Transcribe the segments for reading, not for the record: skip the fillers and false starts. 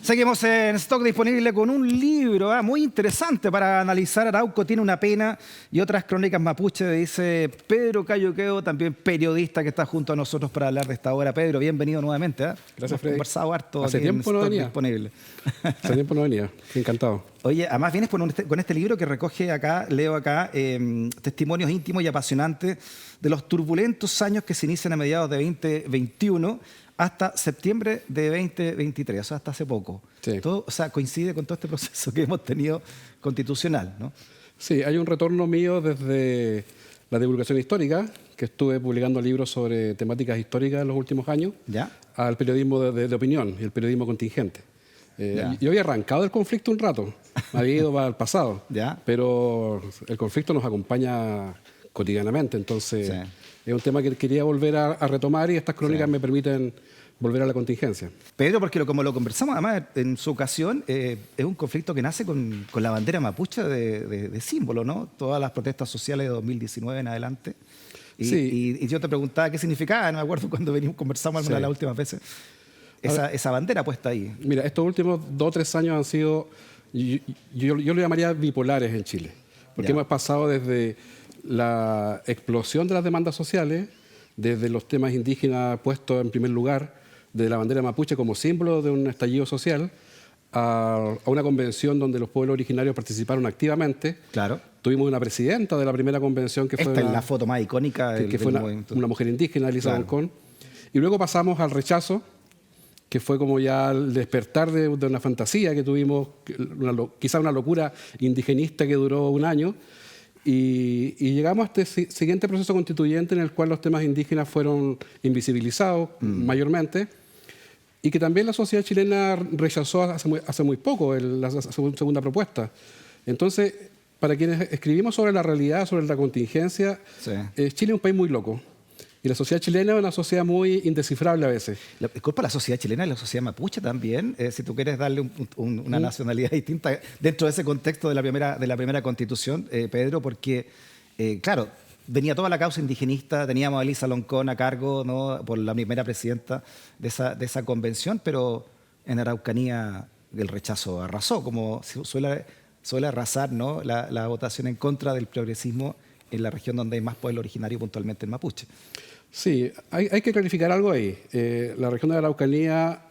Seguimos en stock disponible con un libro muy interesante para analizar. Arauco tiene una pena y otras crónicas mapuche, dice Pedro Cayuqueo, también periodista que está junto a nosotros para hablar de esta obra. Pedro, bienvenido nuevamente. Gracias, Freddy. Hemos conversado harto Hace aquí en tiempo no stock venía. disponible. Hace tiempo no venía. Encantado. Oye, además vienes con este libro que recoge acá, leo acá, testimonios íntimos y apasionantes de los turbulentos años que se inician a mediados de 2021 hasta septiembre de 2023, o sea, hasta hace poco. Sí. Todo, o sea, coincide con todo este proceso que hemos tenido constitucional, ¿no? Sí, hay un retorno mío desde la divulgación histórica, que estuve publicando libros sobre temáticas históricas en los últimos años, ¿Ya? al periodismo de opinión y el periodismo contingente. Ya. Yo había arrancado del conflicto un rato, me había ido al pasado, Ya. pero el conflicto nos acompaña cotidianamente, entonces Sí. es un tema que quería volver a retomar y estas crónicas Sí. me permiten volver a la contingencia. Pedro, porque como lo conversamos además en su ocasión, es un conflicto que nace con la bandera mapuche de símbolo, ¿no? Todas las protestas sociales de 2019 en adelante. Y, Sí. y yo te preguntaba qué significaba, no me acuerdo cuando conversamos alguna de las últimas veces, esa bandera puesta ahí. Mira, estos últimos 2 o 3 años han sido, yo lo llamaría bipolares en Chile, porque Ya. hemos pasado desde la explosión de las demandas sociales, desde los temas indígenas puestos en primer lugar, de la bandera mapuche como símbolo de un estallido social, a una convención donde los pueblos originarios participaron activamente. Claro. Tuvimos una presidenta de la primera convención que fue Esta es la foto más icónica que fue del movimiento. una mujer indígena, Elisa Claro. Loncón. Y luego pasamos al rechazo, que fue como ya el despertar de una fantasía que tuvimos, quizá una locura indigenista que duró un año. Y llegamos a este siguiente proceso constituyente en el cual los temas indígenas fueron invisibilizados mayormente y que también la sociedad chilena rechazó hace muy poco la segunda propuesta. Entonces, para quienes escribimos sobre la realidad, sobre la contingencia, Sí. Chile es un país muy loco. Y la sociedad chilena es una sociedad muy indescifrable a veces. Es culpa de la sociedad chilena y la sociedad mapuche también, si tú quieres darle una nacionalidad distinta dentro de ese contexto de la primera constitución, Pedro, porque, claro, venía toda la causa indigenista, teníamos a Elisa Loncón a cargo, ¿no?, por la primera presidenta de esa convención, pero en Araucanía el rechazo arrasó, como suele arrasar, ¿no?, la votación en contra del progresismo en la región donde hay más pueblo originario, puntualmente el mapuche. Sí, hay que clarificar algo ahí. La región de la Araucanía,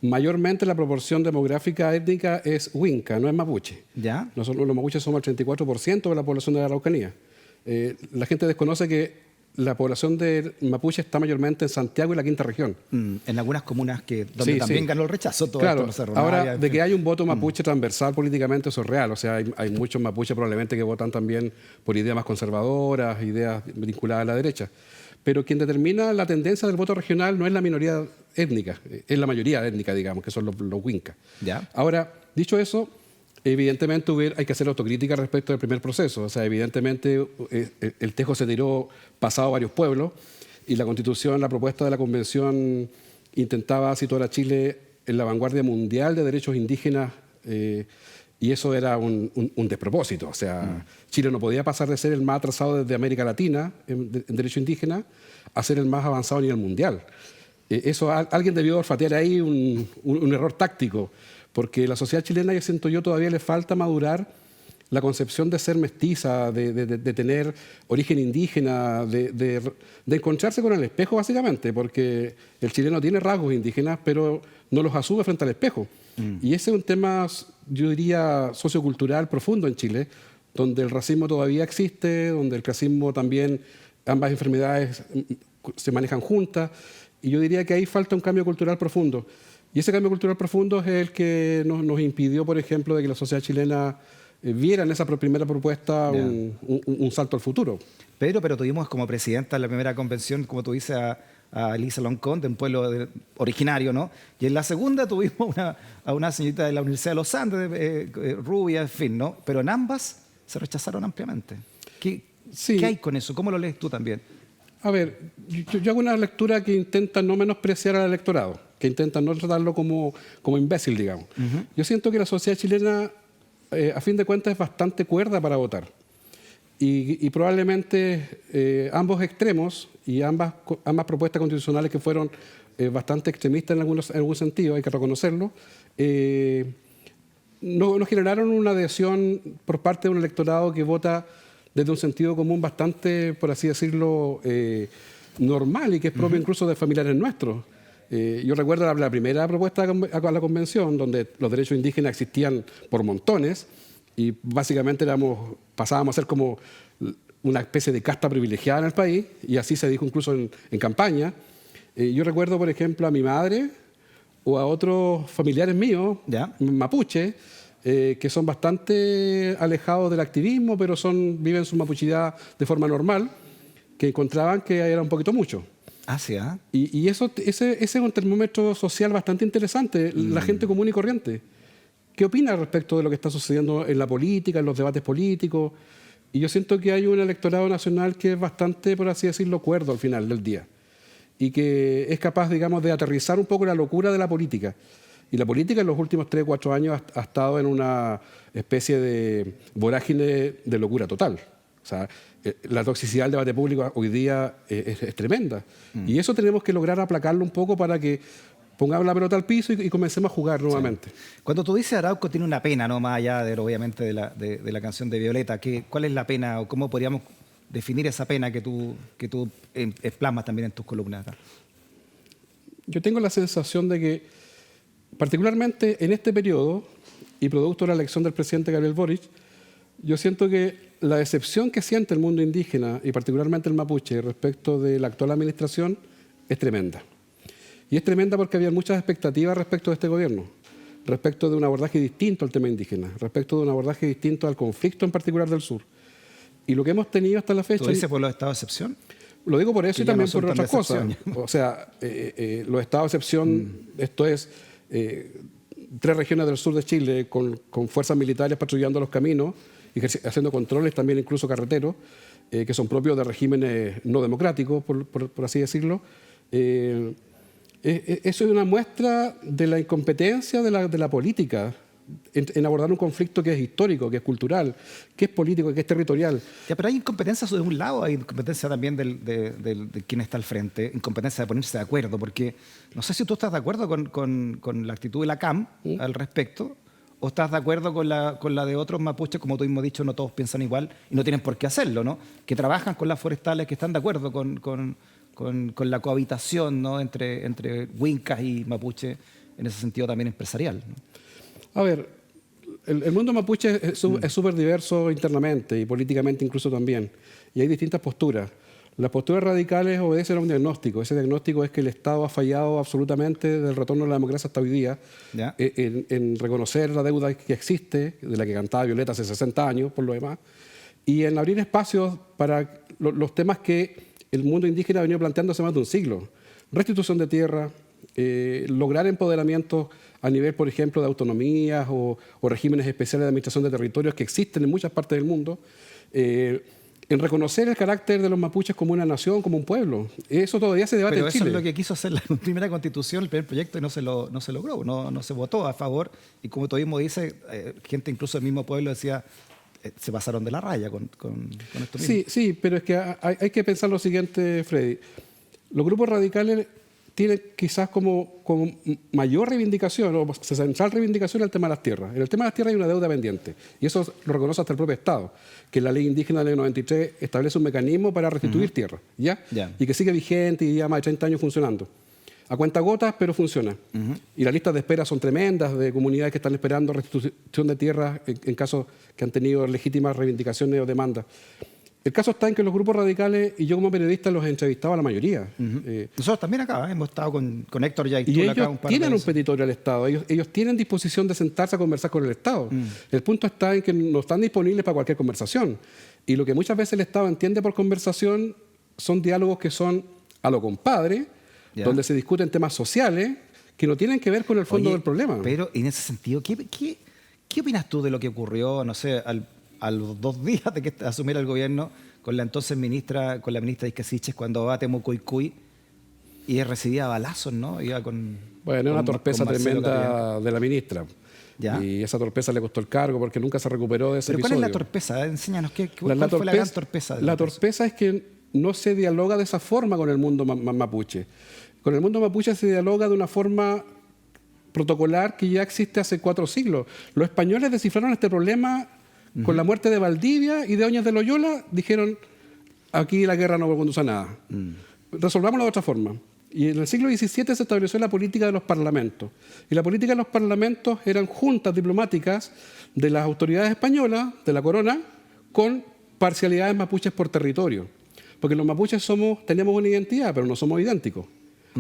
mayormente la proporción demográfica étnica es huinca, no es mapuche. ¿Ya? Nosotros los mapuches somos el 34% de la población de la Araucanía. La gente desconoce que la población de mapuche está mayormente en Santiago y la quinta región. En algunas comunas donde Sí, también sí. ganó el rechazo. Todo Claro, esto, no Cerro Navia, ahora en de fin. que hay un voto mapuche transversal políticamente, eso es real. O sea, hay muchos mapuches probablemente que votan también por ideas más conservadoras, ideas vinculadas a la derecha. Pero quien determina la tendencia del voto regional no es la minoría étnica, es la mayoría étnica, digamos, que son los huincas. ¿Ya? Ahora, dicho eso, evidentemente hay que hacer autocrítica respecto del primer proceso. O sea, evidentemente el tejo se tiró pasado varios pueblos y la Constitución, la propuesta de la Convención intentaba situar a Chile en la vanguardia mundial de derechos indígenas y eso era un despropósito. O sea, Chile no podía pasar de ser el más atrasado desde América Latina en derecho indígena a ser el más avanzado a nivel mundial. Eso alguien debió olfatear ahí un error táctico, porque la sociedad chilena, yo siento yo, todavía le falta madurar la concepción de ser mestiza, de tener origen indígena, de encontrarse con el espejo básicamente, porque el chileno tiene rasgos indígenas, pero no los asume frente al espejo. Y ese es un tema, yo diría, sociocultural profundo en Chile, donde el racismo todavía existe, donde el clasismo también, ambas enfermedades se manejan juntas, y yo diría que ahí falta un cambio cultural profundo. Y ese cambio cultural profundo es el que nos impidió, por ejemplo, de que la sociedad chilena viera en esa primera propuesta un salto al futuro. Pedro, pero tuvimos como presidenta en la primera convención, como tú dices, a Elisa Loncón, de un pueblo originario, ¿no? Y en la segunda tuvimos a una señorita de la Universidad de los Andes, rubia, en fin, ¿no? Pero en ambas se rechazaron ampliamente. ¿Qué hay con eso? ¿Cómo lo lees tú también? A ver, yo hago una lectura que intenta no menospreciar al electorado, que intenta no tratarlo como imbécil, digamos. Yo siento que la sociedad chilena, a fin de cuentas, es bastante cuerda para votar. Y probablemente ambos extremos y ambas propuestas constitucionales que fueron bastante extremista en algún sentido, hay que reconocerlo, no generaron una adhesión por parte de un electorado que vota desde un sentido común bastante, por así decirlo, normal y que es propio incluso de familiares nuestros. Yo recuerdo la primera propuesta a la convención, donde los derechos indígenas existían por montones y básicamente pasábamos a ser como una especie de casta privilegiada en el país, y así se dijo incluso en campaña. Yo recuerdo, por ejemplo, a mi madre o a otros familiares míos, mapuche, que son bastante alejados del activismo, pero viven su mapuchidad de forma normal, que encontraban que era un poquito mucho. Ah, sí, ¿ah? Y ese es un termómetro social bastante interesante, la gente común y corriente. ¿Qué opina respecto de lo que está sucediendo en la política, en los debates políticos? Y yo siento que hay un electorado nacional que es bastante, por así decirlo, cuerdo al final del día. Y que es capaz, digamos, de aterrizar un poco la locura de la política. Y la política en los últimos 3 o 4 años ha estado en una especie de vorágine de locura total. O sea, la toxicidad del debate público hoy día es tremenda. Y eso tenemos que lograr aplacarlo un poco para que pongamos la pelota al piso y comencemos a jugar nuevamente. Sí. Cuando tú dices Arauco tiene una pena, ¿no? Más allá obviamente de la canción de Violeta, ¿cuál es la pena o cómo podríamos definir esa pena que tú plasmas también en tus columnas? Yo tengo la sensación de que, particularmente en este periodo, y producto de la elección del presidente Gabriel Boric, yo siento que la decepción que siente el mundo indígena, y particularmente el mapuche, respecto de la actual administración, es tremenda. Y es tremenda porque había muchas expectativas respecto de este gobierno, respecto de un abordaje distinto al tema indígena, respecto de un abordaje distinto al conflicto en particular del sur. Y lo que hemos tenido hasta la fecha... ¿Tú dices por los estados de excepción? Lo digo por eso que y también no por otras cosas. O sea, los estados de excepción, esto es 3 regiones del sur de Chile con fuerzas militares patrullando los caminos y haciendo controles también incluso carreteros, que son propios de regímenes no democráticos, por así decirlo. Eso es una muestra de la incompetencia de la política en abordar un conflicto que es histórico, que es cultural, que es político, que es territorial. Ya, pero hay incompetencia de un lado, hay incompetencia también de quien está al frente, incompetencia de ponerse de acuerdo, porque no sé si tú estás de acuerdo con la actitud de la CAM al respecto, o estás de acuerdo con la de otros mapuches, como tú mismo has dicho, no todos piensan igual y no tienen por qué hacerlo, ¿no? Que trabajan con las forestales, que están de acuerdo con la cohabitación, ¿no? entre huincas y mapuche, en ese sentido también empresarial, ¿no? A ver, el mundo mapuche es súper diverso internamente y políticamente incluso también. Y hay distintas posturas. Las posturas radicales obedecen a un diagnóstico. Ese diagnóstico es que el Estado ha fallado absolutamente del retorno a la democracia hasta hoy día, en reconocer la deuda que existe, de la que cantaba Violeta hace 60 años, por lo demás, y en abrir espacios para los temas que el mundo indígena ha venido planteando hace más de un siglo. Restitución de tierra, lograr empoderamientos a nivel, por ejemplo, de autonomías o regímenes especiales de administración de territorios que existen en muchas partes del mundo, en reconocer el carácter de los mapuches como una nación, como un pueblo. Eso todavía se debate en Chile. Pero eso es lo que quiso hacer la primera constitución, el primer proyecto, y no se logró, no se votó a favor. Y como tú mismo dices, gente incluso del mismo pueblo decía, se pasaron de la raya con esto mismo. Sí, pero es que hay que pensar lo siguiente, Freddy. Los grupos radicales tienen quizás como mayor reivindicación o central reivindicación el tema de las tierras. En el tema de las tierras hay una deuda pendiente y eso lo reconoce hasta el propio Estado, que la ley indígena del año 93 establece un mecanismo para restituir tierras, ¿ya? Y que sigue vigente y ya más de 30 años funcionando. A cuentagotas, pero funciona. Y las listas de espera son tremendas de comunidades que están esperando restitución de tierras en casos que han tenido legítimas reivindicaciones o demandas. El caso está en que los grupos radicales, y yo como periodista los he entrevistado a la mayoría. Nosotros también acá hemos estado con Héctor Yaitul y acá ellos tienen un petitorio al Estado, ellos tienen disposición de sentarse a conversar con el Estado. El punto está en que no están disponibles para cualquier conversación. Y lo que muchas veces el Estado entiende por conversación son diálogos que son a lo compadre, donde se discuten temas sociales que no tienen que ver con el fondo del problema. Pero en ese sentido, ¿qué opinas tú de lo que ocurrió, no sé, a los 2 días de que asumiera el gobierno con la entonces ministra, con la ministra Isca Siches, cuando va a Temucuicui y es recibida a balazos, ¿no? Iba bueno, una torpeza tremenda de la ministra. ¿Ya? Y esa torpeza le costó el cargo porque nunca se recuperó de ese episodio. ¿Pero cuál es la torpeza? Enséñanos, ¿cuál fue la gran torpeza? La torpeza es que no se dialoga de esa forma con el mundo mapuche. Con el mundo mapuche se dialoga de una forma protocolar que ya existe hace 4 siglos. Los españoles descifraron este problema con la muerte de Valdivia y de Oñez de Loyola. Dijeron, aquí la guerra no conduce a nada. Resolvámoslo de otra forma. Y en el siglo XVII se estableció la política de los parlamentos. Y la política de los parlamentos eran juntas diplomáticas de las autoridades españolas, de la corona, con parcialidades mapuches por territorio. Porque los mapuches tenemos una identidad, pero no somos idénticos.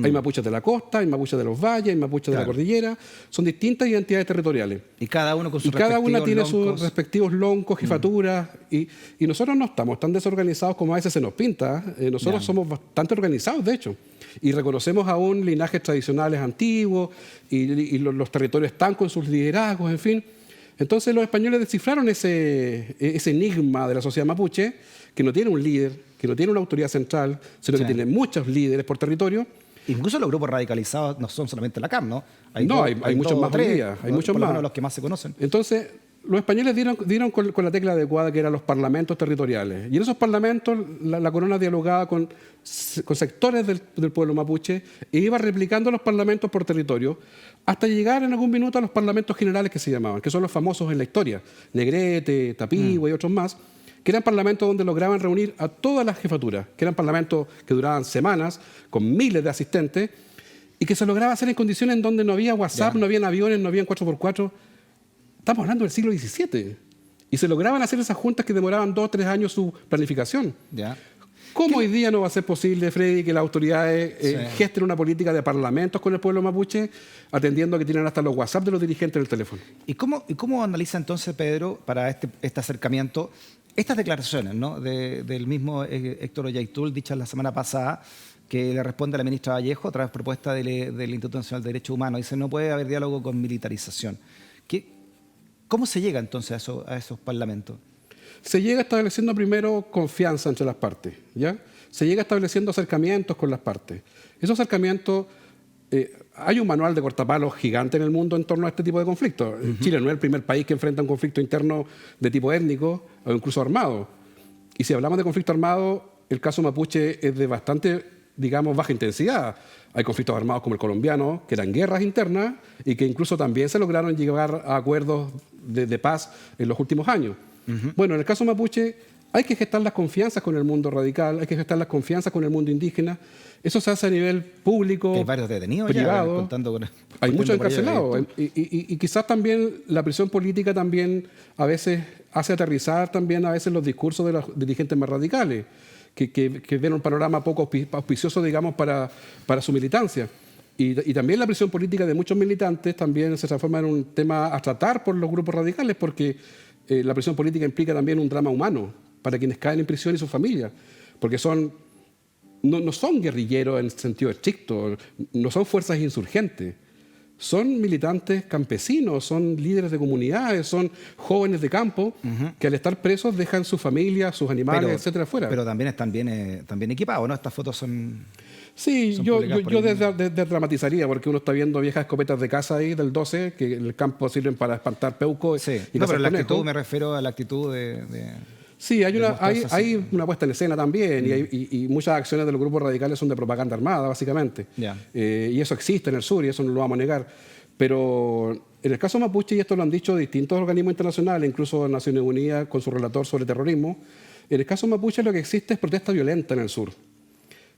Hay mapuches de la costa, hay mapuches de los valles, hay mapuches de la cordillera. Son distintas identidades territoriales. Y cada uno con sus cada respectivos una tiene loncos. sus respectivos loncos, jefaturas. Y nosotros no estamos tan desorganizados como a veces se nos pinta. Nosotros somos bastante organizados, de hecho. Y reconocemos aún linajes tradicionales antiguos y los territorios están con sus liderazgos, en fin. Entonces los españoles descifraron ese enigma de la sociedad mapuche, que no tiene un líder, que no tiene una autoridad central, sino que tiene muchos líderes por territorio. Incluso los grupos radicalizados no son solamente la CAM, ¿no? Hay muchos más hoy día, hay muchos por lo más. menos los que más se conocen. Entonces, los españoles dieron con la tecla adecuada, que eran los parlamentos territoriales. Y en esos parlamentos la corona dialogaba con sectores del pueblo mapuche e iba replicando los parlamentos por territorio hasta llegar en algún minuto a los parlamentos generales que se llamaban, que son los famosos en la historia, Negrete, Tapigua y otros más, que eran parlamentos donde lograban reunir a todas las jefaturas, que eran parlamentos que duraban semanas, con miles de asistentes, y que se lograba hacer en condiciones en donde no había WhatsApp, no habían aviones, no habían 4x4. Estamos hablando del siglo XVII. Y se lograban hacer esas juntas que demoraban 2 o 3 años su planificación. Ya. ¿Cómo hoy día no va a ser posible, Freddy, que las autoridades gesten una política de parlamentos con el pueblo mapuche, atendiendo a que tienen hasta los WhatsApp de los dirigentes del teléfono? ¿Y cómo analiza entonces, Pedro, para este acercamiento, estas declaraciones, ¿no? del mismo Héctor Ollaitul, dichas la semana pasada, que le responde a la ministra Vallejo a través de propuesta del Instituto Nacional de Derechos Humanos? Dice, no puede haber diálogo con militarización. ¿Cómo se llega entonces a esos parlamentos? Se llega estableciendo primero confianza entre las partes, ¿ya? Se llega estableciendo acercamientos con las partes. Esos acercamientos, hay un manual de cortapalos gigante en el mundo en torno a este tipo de conflictos. Chile no es el primer país que enfrenta un conflicto interno de tipo étnico o incluso armado. Y si hablamos de conflicto armado, el caso mapuche es de bastante, digamos, baja intensidad. Hay conflictos armados como el colombiano, que eran guerras internas y que incluso también se lograron llegar a acuerdos de paz en los últimos años. Bueno, en el caso mapuche hay que gestar las confianzas con el mundo radical, hay que gestar las confianzas con el mundo indígena. Eso se hace a nivel público, hay varios detenidos privado. Hay muchos encarcelados. Y quizás también la presión política también a veces hace aterrizar también a veces los discursos de los dirigentes más radicales, que ven un panorama poco auspicioso, digamos, para su militancia. Y también la presión política de muchos militantes también se transforma en un tema a tratar por los grupos radicales, porque la presión política implica también un drama humano para quienes caen en prisión y sus familias, porque no son guerrilleros en sentido estricto, no son fuerzas insurgentes, son militantes campesinos, son líderes de comunidades, son jóvenes de campo que al estar presos dejan su familia, sus animales, etcétera, afuera. Pero también están bien equipados, ¿no? Estas fotos son... Sí, yo desdramatizaría, porque uno está viendo viejas escopetas de caza ahí del 12, que en el campo sirven para espantar peucos y no, pero cazar la conejos. actitud, me refiero a la actitud de Sí, hay una puesta en escena también y muchas acciones de los grupos radicales son de propaganda armada, básicamente. Y eso existe en el sur y eso no lo vamos a negar. Pero en el caso mapuche, y esto lo han dicho distintos organismos internacionales, incluso Naciones Unidas con su relator sobre terrorismo, en el caso mapuche lo que existe es protesta violenta en el sur.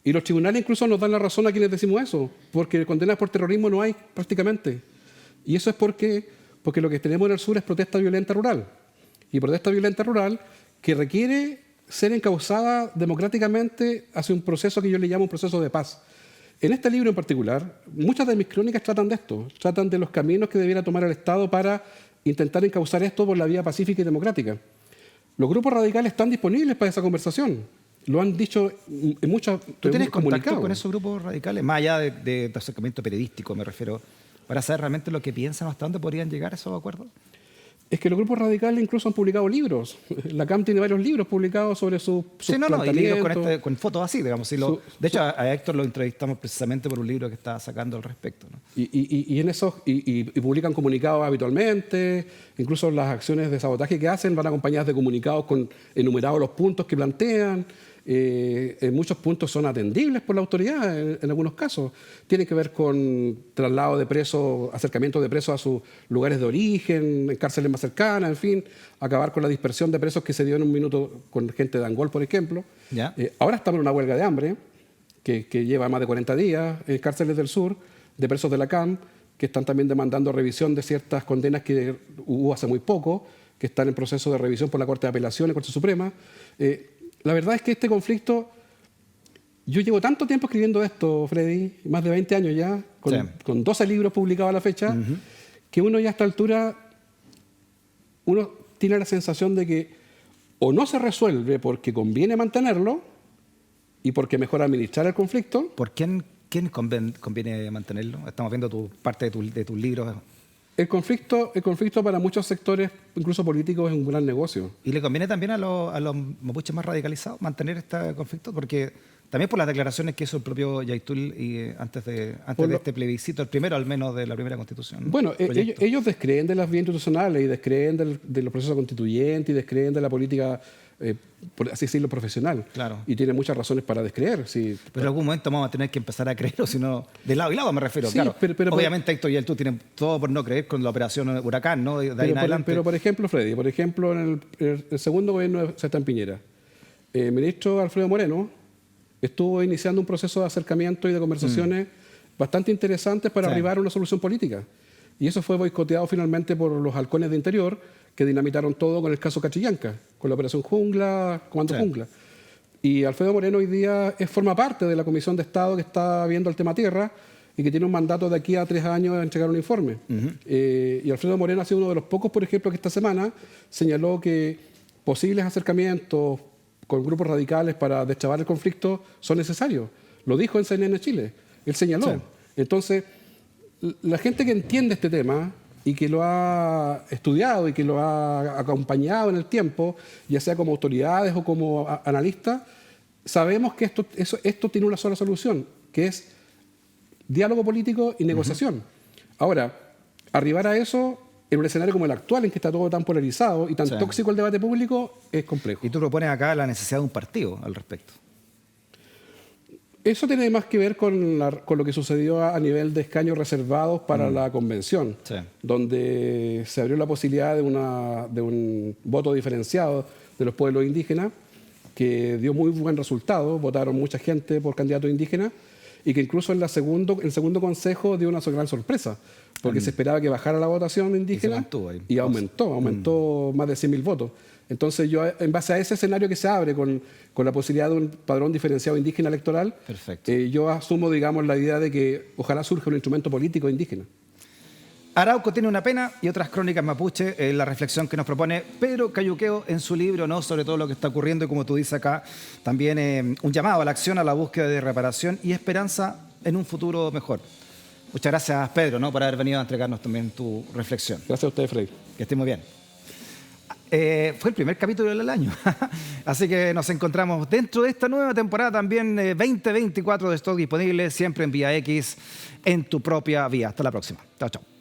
Y los tribunales incluso nos dan la razón a quienes decimos eso, porque condenas por terrorismo no hay prácticamente. Y eso es porque lo que tenemos en el sur es protesta violenta rural. Y protesta violenta rural que requiere ser encauzada democráticamente hacia un proceso que yo le llamo un proceso de paz. En este libro en particular, muchas de mis crónicas tratan de esto, tratan de los caminos que debiera tomar el Estado para intentar encauzar esto por la vía pacífica y democrática. Los grupos radicales están disponibles para esa conversación. Lo han dicho en muchos comunicados. ¿Tú tienes contacto con esos grupos radicales? Más allá de acercamiento periodístico, me refiero, para saber realmente lo que piensan, hasta dónde podrían llegar a esos acuerdos. Es que los grupos radicales incluso han publicado libros. La CAM tiene varios libros publicados sobre sus planteamientos. Y con fotos así, digamos. De hecho, a Héctor lo entrevistamos precisamente por un libro que estaba sacando al respecto, ¿no? Y publican comunicados habitualmente. Incluso las acciones de sabotaje que hacen van acompañadas de comunicados con enumerados los puntos que plantean. en muchos puntos son atendibles por la autoridad, en algunos casos. Tiene que ver con traslado de presos, acercamiento de presos a sus lugares de origen, en cárceles más cercanas, en fin, acabar con la dispersión de presos que se dio en un minuto con gente de Angol, por ejemplo. ¿Ya? Ahora estamos en una huelga de hambre que lleva más de 40 días en cárceles del sur, de presos de la CAM, que están también demandando revisión de ciertas condenas que hubo hace muy poco, que están en proceso de revisión por la Corte de Apelaciones, Corte Suprema. La verdad es que este conflicto, yo llevo tanto tiempo escribiendo esto, Freddy, más de 20 años ya, con 12 libros publicados a la fecha, que uno ya a esta altura, uno tiene la sensación de que o no se resuelve porque conviene mantenerlo y porque mejor administrar el conflicto. ¿Por quién conviene mantenerlo? Estamos viendo parte de tus libros. El conflicto para muchos sectores, incluso políticos, es un gran negocio. ¿Y le conviene también a los mapuches más radicalizados mantener este conflicto? Porque también por las declaraciones que hizo el propio Yaitul antes de este plebiscito, el primero al menos de la primera Constitución, ¿no? Bueno, ellos descreen de las vías institucionales y descreen de los procesos constituyentes y descreen de la política, por así decirlo, profesional. Claro. Y tienen muchas razones para descreer. Sí. Pero en algún momento vamos a tener que empezar a creer, o si no, de lado y lado me refiero. Sí, claro. pero obviamente Héctor y tú tienen todo por no creer con la operación Huracán, ¿no? De ahí en adelante. Pero por ejemplo, Freddy, en el segundo gobierno de Sebastián Piñera, el ministro Alfredo Moreno estuvo iniciando un proceso de acercamiento y de conversaciones bastante interesantes para arribar a una solución política. Y eso fue boicoteado finalmente por los halcones de interior, que dinamitaron todo con el caso Cachillanca, con la operación Jungla, Comando Jungla. Y Alfredo Moreno hoy día forma parte de la Comisión de Estado que está viendo el tema tierra y que tiene un mandato de aquí a 3 años de entregar un informe. Y Alfredo Moreno ha sido uno de los pocos, por ejemplo, que esta semana señaló que posibles acercamientos con grupos radicales para deschavar el conflicto son necesarios. Lo dijo en CNN Chile. Él señaló. Sí. Entonces, la gente que entiende este tema y que lo ha estudiado y que lo ha acompañado en el tiempo, ya sea como autoridades o como analistas, sabemos que esto tiene una sola solución, que es diálogo político y negociación. Ahora, arribar a eso en un escenario como el actual, en que está todo tan polarizado y tan tóxico el debate público, es complejo. Y tú propones acá la necesidad de un partido al respecto. Eso tiene más que ver con lo que sucedió a nivel de escaños reservados para la convención, donde se abrió la posibilidad de un voto diferenciado de los pueblos indígenas, que dio muy buen resultado, votaron mucha gente por candidatos indígenas, y que incluso en el segundo consejo dio una gran sorpresa, porque se esperaba que bajara la votación indígena y aumentó más de 100.000 votos. Entonces yo, en base a ese escenario que se abre con la posibilidad de un padrón diferenciado indígena electoral, yo asumo, digamos, la idea de que ojalá surja un instrumento político indígena. Arauco tiene una pena y otras crónicas mapuche, la reflexión que nos propone Pedro Cayuqueo en su libro, ¿no?, sobre todo lo que está ocurriendo y, como tú dices acá, también un llamado a la acción, a la búsqueda de reparación y esperanza en un futuro mejor. Muchas gracias, Pedro, ¿no?, por haber venido a entregarnos también tu reflexión. Gracias a usted, Freddy. Que esté muy bien. Fue el primer capítulo del año, así que nos encontramos dentro de esta nueva temporada también 2024 de Stock disponible siempre en Vía X, en tu propia vía. Hasta la próxima. Chao, chao.